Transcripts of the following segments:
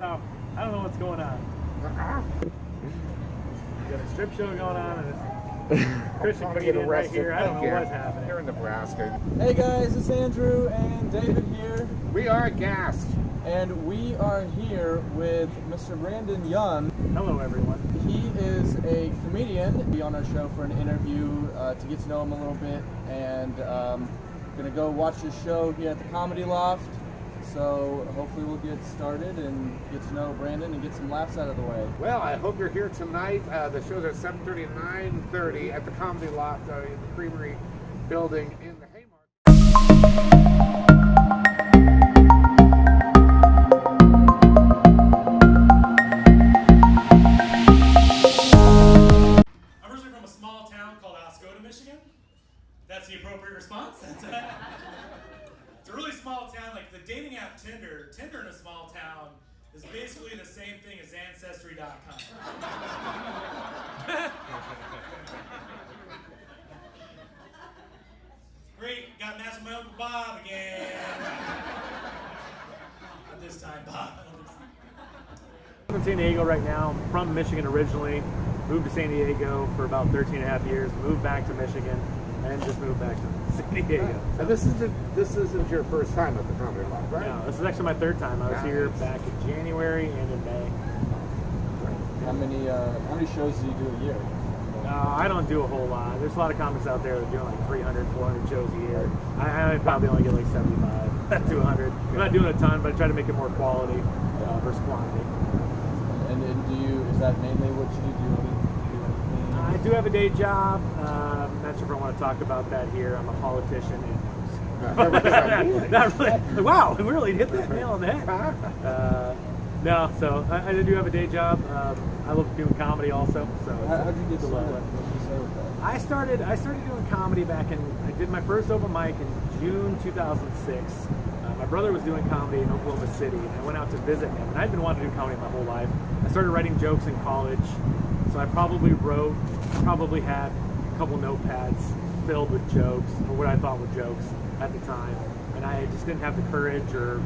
how, I don't know what's going on. We got a strip show going on, and it's Christian comedian right here. I don't know what's happening. Here in Nebraska. Hey guys, it's Andrew and David here. We are AGAST. And we are here with Mr. Brandon Young. Hello, everyone. He is a comedian. He'll be on our show for an interview to get to know him a little bit, and gonna go watch his show here at the Comedy Loft. So hopefully we'll get started and get to know Brandon and get some laughs out of the way. Well, I hope you're here tonight. The show's at 7:30 and 9:30 at the Comedy Loft in the Creamery building in the Haymarket. That's the appropriate response. That's it. It's a really small town, like the dating app Tinder in a small town is basically the same thing as Ancestry.com. Great, got matched with my Uncle Bob again. Not this time, Bob. I'm in San Diego right now. I'm from Michigan originally. Moved to San Diego for about 13 and a half years. Moved back to Michigan. And just moved back to San Diego. So this isn't your first time at the Comedy Loft, right? No, this is actually my third time. I was here back in January and in May. How many shows do you do a year? I don't do a whole lot. There's a lot of comics out there that do like 300, 400 shows a year. I probably only get like 75 to 100. I'm not doing a ton, but I try to make it more quality versus quantity. And is that mainly what you do? I do have a day job. I'm not sure if I want to talk about that here. I'm a politician. Not really. Wow, we really hit that nail on the head. No, so I do have a day job. I love doing comedy also. So how did you get started? I started doing comedy back I did my first open mic in June 2006. My brother was doing comedy in Oklahoma City, and I went out to visit him. And I'd been wanting to do comedy my whole life. I started writing jokes in college. So I probably had a couple notepads filled with jokes, or what I thought were jokes at the time. And I just didn't have the courage or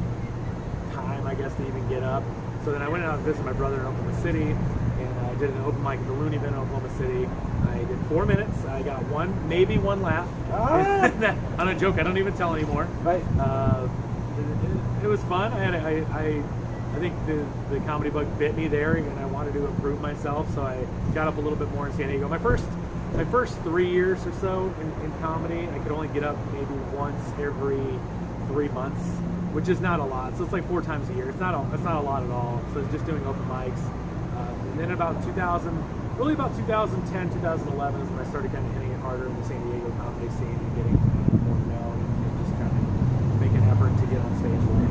time, I guess, to even get up. So then I went out and visited my brother in Oklahoma City, and I did an open mic at the Looney Bin in Oklahoma City. I did 4 minutes. I got maybe one laugh. On a joke I don't even tell anymore. Right. It was fun. I think the comedy bug bit me there, and I wanted to improve myself, so I got up a little bit more in San Diego. My first 3 years or so in comedy, I could only get up maybe once every 3 months, which is not a lot. So it's like 4 times a year. It's not a lot at all. So it's just doing open mics. And then about 2010, 2011 is when I started kind of hitting it harder in the San Diego comedy scene and getting more known and just trying to make an effort to get on stage more.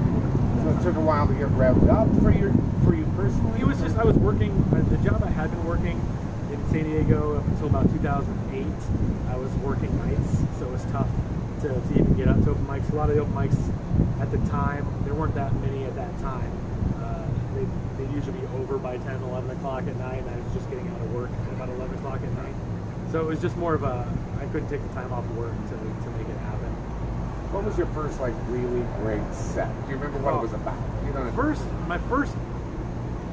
So it took a while to get revved up for you personally? It was just, I was working, the job I had been working in San Diego up until about 2008, I was working nights, so it was tough to even get up to open mics. A lot of the open mics at the time, there weren't that many at that time. They'd usually be over by 10, 11 o'clock at night, and I was just getting out of work at about 11 o'clock at night. So it was just more of I couldn't take the time off work to make it happen. What was your first really great set? Do you remember what it was about? My first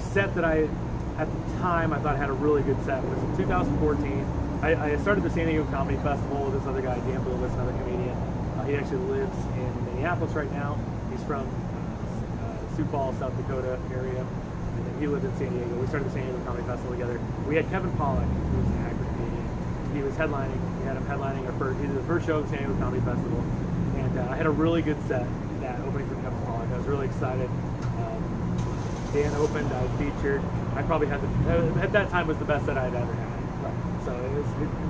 set that at the time I thought had a really good set was in 2014. I started the San Diego Comedy Festival with this other guy, Dan Blulis, another comedian. He actually lives in Minneapolis right now. He's from Sioux Falls, South Dakota area, and then he lived in San Diego. We started the San Diego Comedy Festival together. We had Kevin Pollak, who was an actor comedian. He was headlining. We had him headlining he did the first show at the San Diego Comedy Festival. And I had a really good set that opening for Kevin Pollak. I was really excited. Dan opened, I featured. I probably had at that time was the best set I'd ever had. Right. So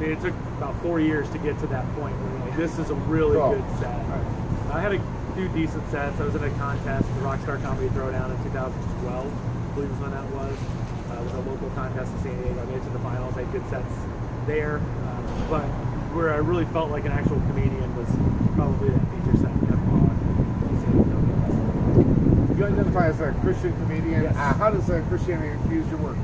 it took about 4 years to get to that point where this is a really good set. Right. I had a few decent sets. I was in a contest, the Rockstar Comedy Throwdown in 2012. I believe is when that was. It was a local contest in San Diego. I made it to the finals. I had good sets there. But where I really felt like an actual comedian was probably that feature set with Kevin Pollak. You identify as a Christian comedian. Yes. How does Christianity infuse your work?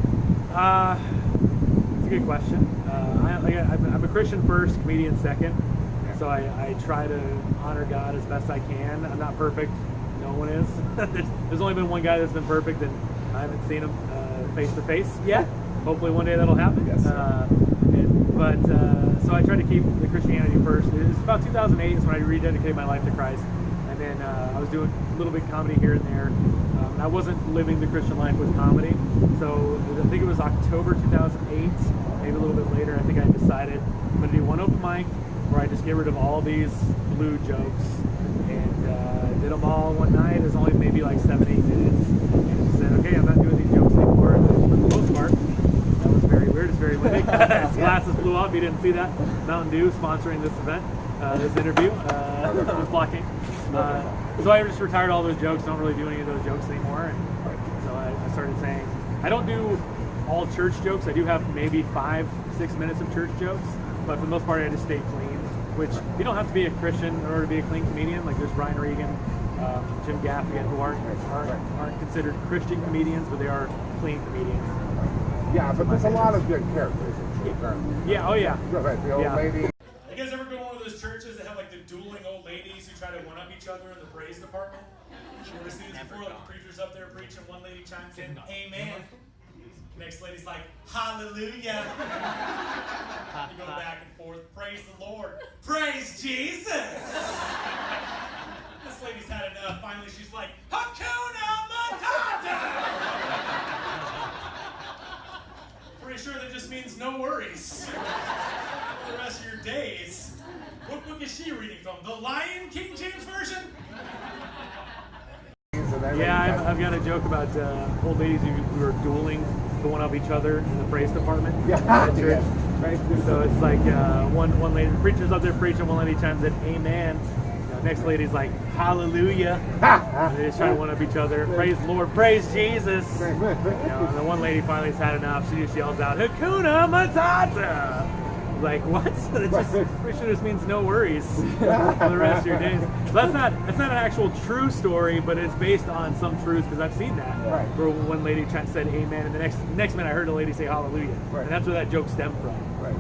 It's a good question. I'm a Christian first, comedian second. So I try to honor God as best I can. I'm not perfect. No one is. There's only been one guy that's been perfect, and I haven't seen him face to face yet. Hopefully one day that'll happen. Yes, so I tried to keep the Christianity first. It was about 2008 is when I rededicated my life to Christ. And then I was doing a little bit of comedy here and there. I wasn't living the Christian life with comedy. So I think it was October 2008, maybe a little bit later, I think I decided I'm going to do one open mic where I just get rid of all these blue jokes. And did them all one night. It was only maybe like 7-8 minutes. And said, okay, I'm not doing these jokes anymore. And for the most part, that was very weird. It's very windy. His glasses blew off. You didn't see that. Mountain Dew sponsoring this event, this interview. Was blocking. So I just retired all those jokes. Don't really do any of those jokes anymore. And so I started saying, I don't do all church jokes. I do have maybe 5-6 minutes of church jokes. But for the most part, I just stay clean. Which you don't have to be a Christian in order to be a clean comedian. Like there's Brian Regan, Jim Gaffigan, who aren't considered Christian comedians, but they are clean comedians. Yeah, but there's a lot of good characters in church, aren't there? Yeah, oh yeah. The old lady. You guys ever go to one of those churches that have like the dueling old ladies who try to one-up each other in the praise department? You ever seen this before? Like the preacher's up there preaching, one lady chimes in, amen. Next lady's like, hallelujah. You go back and forth, praise the Lord, praise Jesus. This lady's had enough. Finally, she's like, Hakuna Matata. Pretty sure that just means no worries for the rest of your days. What book is she reading from? The Lion King James Version? Yeah, I've got a joke about old ladies who are dueling to one up each other in the praise department. Yeah, church. Right? So it's like one lady, the preacher's up there preaching, one lady chimes in, amen. Next lady's like, hallelujah. And they just try to one up each other. Praise the Lord, praise Jesus. And the one lady finally has had enough. She just yells out, Hakuna Matata. Like, what? That just means no worries for the rest of your days. So that's not an actual true story, but it's based on some truth because I've seen that. Right. Where one lady said amen, and the next minute I heard a lady say hallelujah. Right. And that's where that joke stemmed from. Right.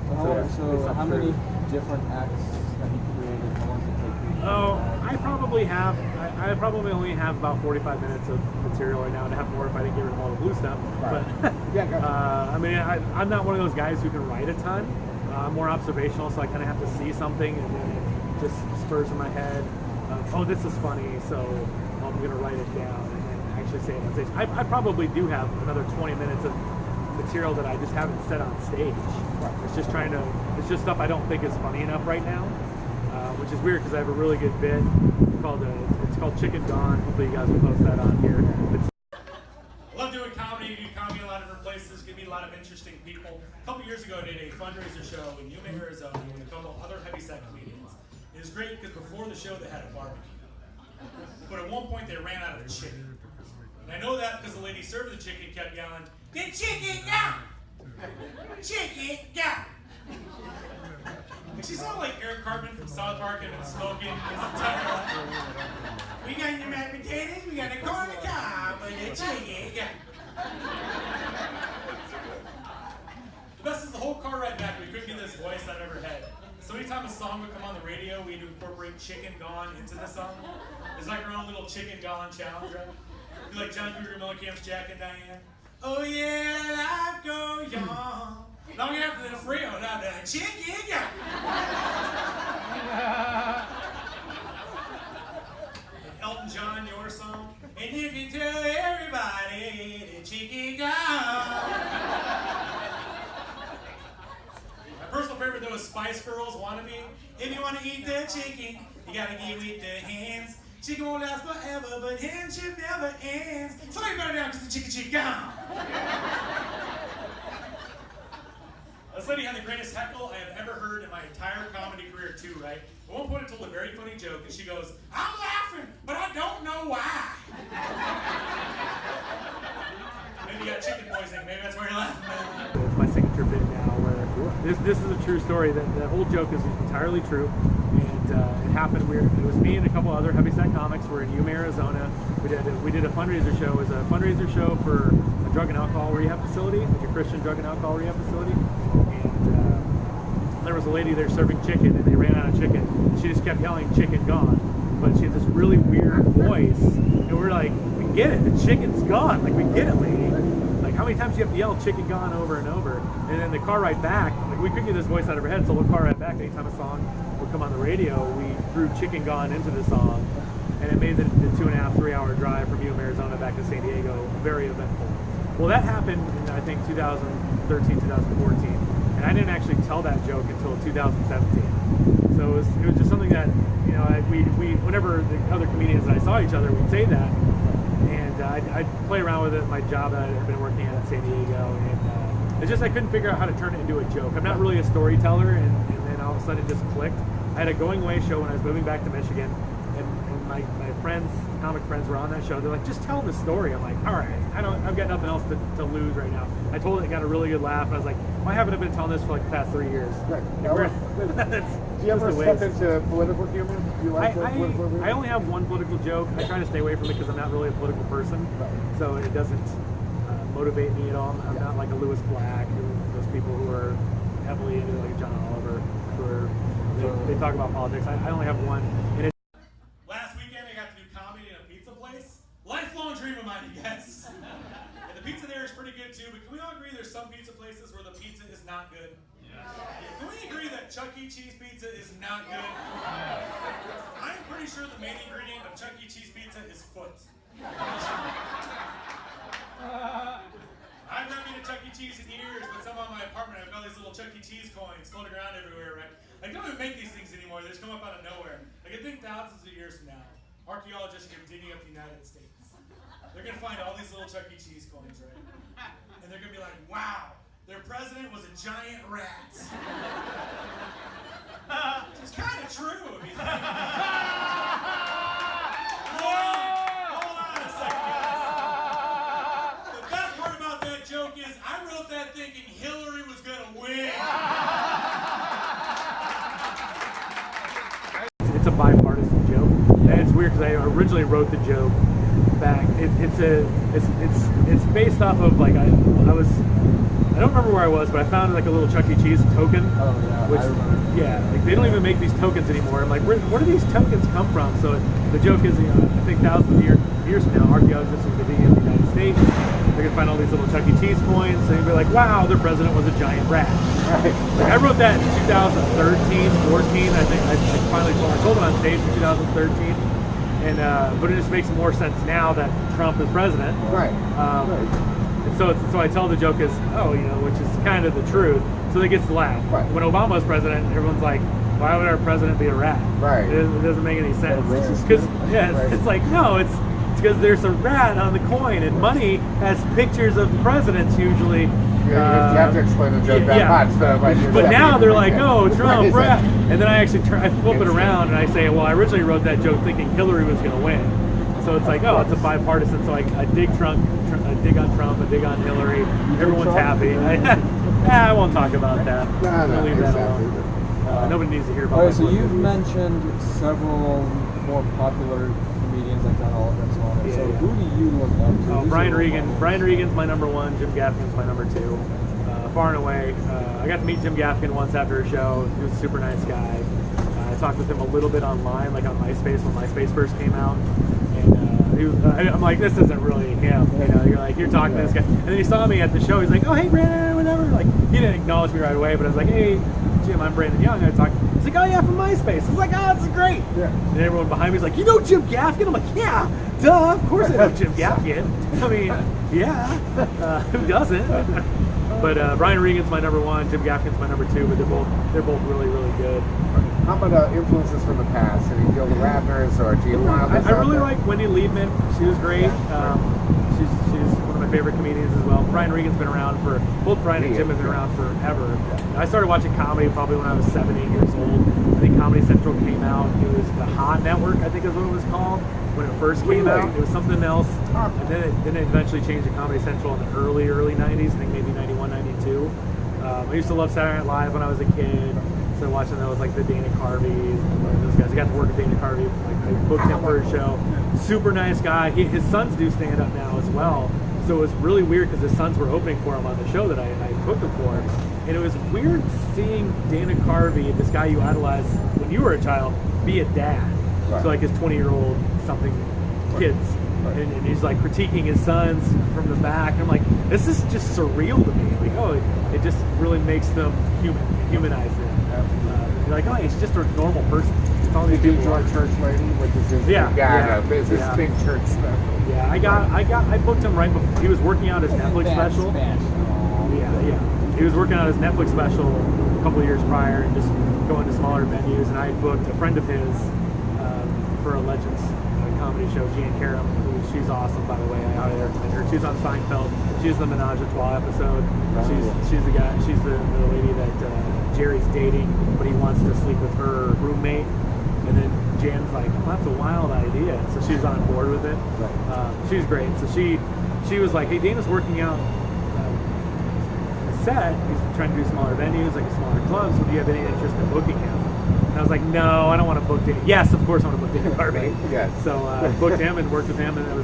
So how many different acts have you created? How long does it take you? Oh, I probably have. I probably only have about 45 minutes of material right now, and I have more if I didn't get rid of all the blue stuff. Right. But Yeah, gotcha. I mean, I'm not one of those guys who can write a ton. I'm more observational, so I kind of have to see something, and then it just spurs in my head. Oh, this is funny, so I'm going to write it down and then actually say it on stage. I probably do have another 20 minutes of material that I just haven't said on stage. Right. It's just stuff I don't think is funny enough right now, which is weird because I have a really good bit called it's called Chicken Gone. Hopefully you guys will post that on here. I love doing comedy. You do comedy in a lot of different places. Give me a lot of interesting people. A couple years ago, I did a fundraiser show in Yuma, Arizona, with a couple other heavyset comedians. It was great because before the show they had a barbecue, but at one point they ran out of chicken. And I know that because the lady serving the chicken kept yelling, "The chicken gone! Chicken gone!" And she sounded like Eric Cartman from South Park had been smoking his entire life. We got the mashed potatoes, we got the corn on the cob, but the chicken gone. The best is the whole car ride back, we couldn't get this voice I've ever had. So anytime a song would come on the radio, we had to incorporate Chicken Gone into the song. It's like our own little Chicken Gone challenge, right? It'd be like John Cougar Mellencamp's Jack and Diane. Oh yeah, life goes on. Long after the Frio, now the chicken gone. Like Elton John, your song. And you can tell everybody the chicken gone. Personal favorite though is Spice Girls Wannabe. If you want to eat the chicken, you gotta get with the hands. Chicken won't last forever, but handship never ends. So you better down because the chicken gone. This lady had the greatest heckle I have ever heard in my entire comedy career too, right? At one point I told a very funny joke and she goes, "I'm laughing, but I don't know why." Maybe you got chicken poisoning, maybe that's why you're laughing. It's my signature bit now where this is a true story. That whole joke is entirely true. And it happened weird. It was me and a couple other heavyset comics. We're in Yuma, Arizona. We did a fundraiser show. It was a fundraiser show for a drug and alcohol rehab facility, like a Christian drug and alcohol rehab facility. And there was a lady there serving chicken, and they ran out of chicken. And she just kept yelling, "Chicken gone!" But she had this really weird voice, and we're like, we get it. The chicken's gone. Like, we get it, lady. Like, how many times do you have to yell chicken gone over and over? And then the car ride back, like, we couldn't get this voice out of our head, so the car ride back, anytime a song would come on the radio, we threw chicken gone into the song, and it made the 2.5, 3 hour drive from Yuma, Arizona back to San Diego very eventful. Well, that happened in, I think, 2013, 2014, and I didn't actually tell that joke until 2017. So it was just something that, you know, we whenever the other comedians and I saw each other, we'd say that, and I'd play around with it. My job that I'd been working at San Diego, and it's just I couldn't figure out how to turn it into a joke. I'm not really a storyteller, and then all of a sudden it just clicked. I had a going away show when I was moving back to Michigan, and my friends, comic friends, were on that show. They're like, just tell the story. I'm like, all right, I've got nothing else to lose right now. I told it, got a really good laugh, and I was like, why haven't I been telling this for like the past 3 years? Right. Do you ever step into political humor? Do you like political humor? I only have one political joke. I try to stay away from it because I'm not really a political person, so it doesn't motivate me at all. I'm not like a Lewis Black, or those people who are heavily into like John Oliver, who are they talk about politics. I only have one. And last weekend I got to do comedy in a pizza place. Lifelong dream of mine, I guess. And the pizza there is pretty good too, but can we all agree there's some pizza places where the pizza is not good? Yeah. Can we agree that Chuck E. Cheese pizza is not good? I'm pretty sure the main ingredient of Chuck E. Cheese pizza is foot. I've not been to Chuck E. Cheese in years, but somehow in my apartment I've got these little Chuck E. Cheese coins floating around everywhere, right? Like, they don't even make these things anymore. They just come up out of nowhere. Like, I think thousands of years from now, archaeologists are going to be digging up the United States. They're going to find all these little Chuck E. Cheese coins, right? And they're going to be like, wow, their president was a giant rat. It's kind of true if you think about it. Hold on a second, guys. The best part about that joke is I wrote that thinking Hillary was going to win. it's a bipartisan joke, and it's weird because I originally wrote the joke back. It's based off of like I don't remember where I was, but I found like a little Chuck E. Cheese token. Oh yeah, which, I remember. Yeah, like they don't even make these tokens anymore. I'm like, where do these tokens come from? So the joke is, I think thousands of years from now, archaeologists are digging in the United States. They're gonna find all these little Chuck E. Cheese coins, and they'll be like, wow, their president was a giant rat. Right. Like I wrote that in 2013, 14. I think I finally told it on stage in 2013. And but it just makes more sense now that Trump is president. Right. And so I tell the joke is, which is kind of the truth. So they get to laugh. Right. When Obama was president, everyone's like, why would our president be a rat? Right. It doesn't make any sense. Racist. Because Right. it's like, no, it's because there's a rat on the coin, and money has pictures of the presidents usually. You have to explain the joke that much. But now they're like, oh, Trump, Right. rat. And then I actually I flip it around and I say, well, I originally wrote that joke thinking Hillary was going to win. So it's like, oh, it's a bipartisan. So I dig Trump, I dig on Trump, I dig on Hillary. Everyone's happy. I won't talk about that. I'll leave that alone. Nobody needs to hear about All right, that. so you've mentioned several more popular comedians like John Oliver and so on. Yeah, So yeah. who do you look up to? Oh, Who's Brian your role Regan. model? Brian Regan's my number one. Jim Gaffigan's my number two. Far and away. I got to meet Jim Gaffigan once after a show. He was a super nice guy. I talked with him a little bit online, like on MySpace when MySpace first came out. And I'm like, this isn't really him. You're talking to this guy. And then he saw me at the show. He's like, oh, hey, Brandon, whatever. Like, he didn't acknowledge me right away, but I was like, hey, Jim, I'm Brandon Young. I talked. He's like, oh, yeah, from MySpace. I was like, oh, this is great. Yeah. And everyone behind me is like, you know Jim Gaffigan? I'm like, yeah, duh, of course I know Jim Gaffigan. I mean, yeah, who doesn't? But Brian Regan's my number one, Jim Gaffigan's my number two, but they're both really, really good. How about influences from the past? Any Gilda Radners or Gene Wilder? I really like Wendy Liebman. She was great. She's one of my favorite comedians as well. Brian Regan's been around both Brian and Jim have been around forever. I started watching comedy probably when I was 7, 8 years old. I think Comedy Central came out. It was the Hot Network, I think is what it was called when it first came out. It was something else. And then it eventually changed to Comedy Central in the early 90s, I think maybe 91, 92. I used to love Saturday Night Live when I was a kid. So watching those, like the Dana Carveys, and those guys. I got to work with Dana Carvey. Like I booked him for a show. Super nice guy. His sons do stand up now as well. So it was really weird because his sons were opening for him on the show that I booked him for. And it was weird seeing Dana Carvey, this guy you idolized when you were a child, be a dad. Right. So like his 20-year-old something kids. and he's like critiquing his sons from the back. And I'm like, this is just surreal to me. Like, oh, it just really makes them humanize them. You're like, oh, he's just a normal person. It's all these Did you people join are. Church Lady, which is his big church special? Yeah, I booked him right before he was working out his Netflix special. Yeah. He was working on his Netflix special a couple of years prior and just going to smaller venues. And I booked a friend of his for a Legends comedy show, Jan Karam, she's awesome, by the way. I highly recommend her. She's on Seinfeld. She's the Menage a Trois episode. She's the guy. She's the lady that Jerry's dating, but he wants to sleep with her roommate. And then Jan's like, oh, that's a wild idea. So she's on board with it. She's great. So she was like, hey, Dana's working out a set. He's trying to do smaller venues, like smaller clubs. Would you have any interest in booking him? And I was like, no, I don't want to book Dana. Yes, of course I want to book Dana Carvey. Yes. So booked him and worked with him, and it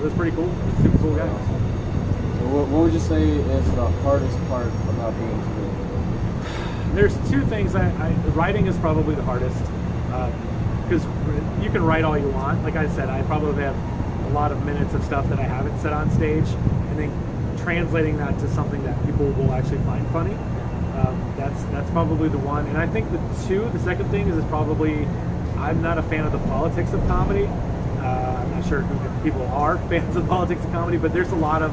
was pretty cool. Super cool guy. What would you say is the hardest part about being a comedian? There's two things. Writing is probably the hardest because you can write all you want. Like I said, I probably have a lot of minutes of stuff that I haven't said on stage, and then translating that to something that people will actually find funny. That's probably the one. And I think the second thing is probably I'm not a fan of the politics of comedy. I'm not sure if people are fans of politics of comedy, but there's a lot of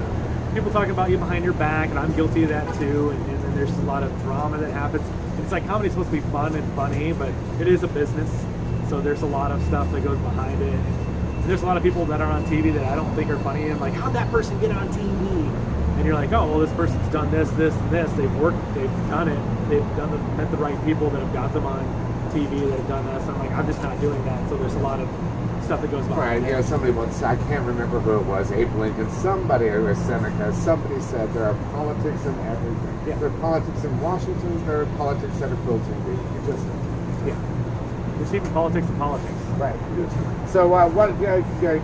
people talking about you behind your back, and I'm guilty of that too. And then there's a lot of drama that happens. It's like comedy's supposed to be fun and funny, but it is a business, so there's a lot of stuff that goes behind it. And there's a lot of people that are on TV that I don't think are funny, and like, how'd that person get on TV? And you're like, oh, well, this person's done this, this, and this. They've worked, they've done it, they've met the right people that have got them on TV that have done this. I'm like, I'm just not doing that. So there's a lot of stuff that goes behind it. Somebody once, I can't remember who it was, Abe Lincoln, somebody, or was Seneca, somebody said there are politics in everything. Yeah. There are politics in Washington, there are politics that are built in TV. You just, There's even politics in politics. right. So,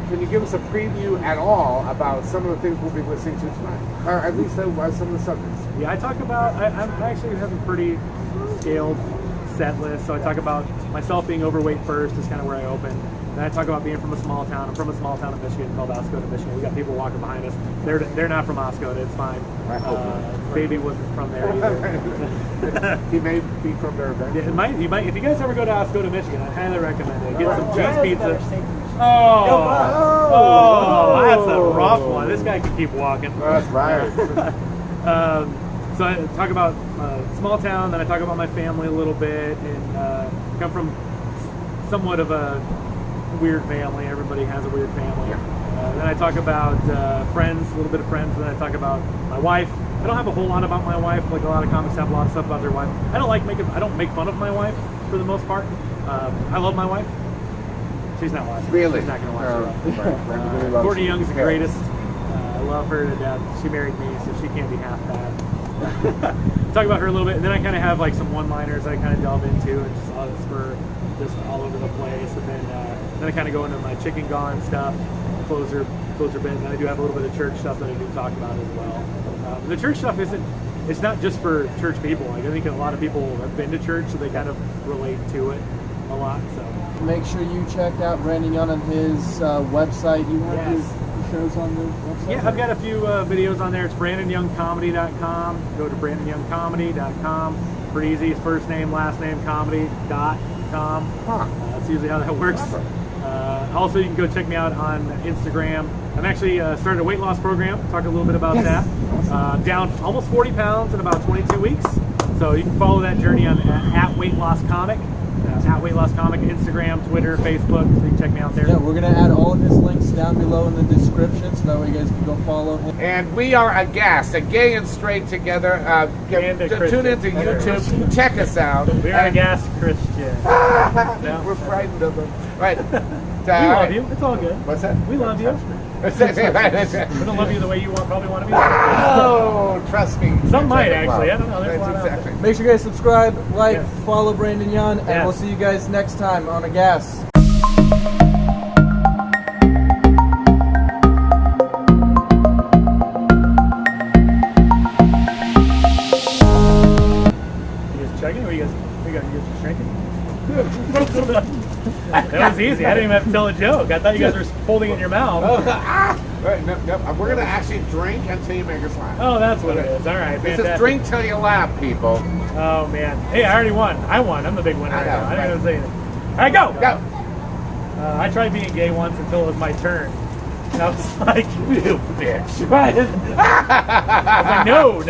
can you give us a preview at all about some of the things we'll be listening to tonight? Or at least some of the subjects? Yeah, I talk about, I'm actually have a pretty scaled set list. So I talk about myself being overweight first is kind of where I open. Then I talk about being from a small town. I'm from a small town in Michigan called Oscoda, Michigan. We got people walking behind us. They're not from Oscoda. It's fine. Baby wasn't from there either. He may be from there eventually. Yeah, you might. If you guys ever go to Oscoda, Michigan, I highly recommend it. Get some cheese pizza. That's a rough one. This guy can keep walking. That's right. So I talk about small town, then I talk about my family a little bit, and come from somewhat of a weird family. Everybody has a weird family. Then I talk about friends, a little bit of friends, and then I talk about my wife. I don't have a whole lot about my wife. Like a lot of comics have a lot of stuff about their wife. I don't make fun of my wife for the most part. I love my wife. She's not watching. Really? She's not going to watch it. Courtney Young's the greatest. I love her to death. She married me, so she can't be half bad. Talk about her a little bit, and then I kind of have like some one-liners I kind of delve into, and just all over the place. And then I kind of go into my chicken gone stuff, closer bit. And then I do have a little bit of church stuff that I do talk about as well. The church stuff it's not just for church people. Like I think a lot of people have been to church, so they kind of relate to it a lot. So Make sure you check out Brandon Young on his website. You have your shows on the website? Yeah, I've got a few videos on there. It's BrandonYoungComedy.com. Go to BrandonYoungComedy.com. Pretty easy. First name, last name, comedy.com. That's usually how that works. Also, you can go check me out on Instagram. I'm actually started a weight loss program. Talk a little bit about that. Down almost 40 pounds in about 22 weeks. So you can follow that journey on at Weight Loss Comic. At Weight Loss Comic, Instagram, Twitter, Facebook, so you can check me out there. Yeah, we're going to add all of his links down below in the description, so that way you guys can go follow him. And we are AGAST, a gay and straight together. Tune into YouTube, check us out. We're AGAST Christian. We're frightened of them. Right. We love you. It's all good. What's that? We love you. We don't love you the way you probably want to be. Oh, trust me. Some might actually. I don't know. There's a lot exactly. Make sure you guys subscribe, like, follow Brandon Young, and we'll see you guys next time on AGAST. You guys checking or you guys shrinking? That was easy. I didn't even have to tell a joke. I thought you guys were holding it in your mouth. Right, no, we're gonna actually drink until you make us laugh. Oh, that's what it is. All right, This fantastic. is drink till you laugh, people. Oh man. Hey, I already won. I won. I'm the big winner. I know, I didn't right. even say anything. All right, go. Go. I tried being gay once until it was my turn. And I was like, You bitch. I was like, no.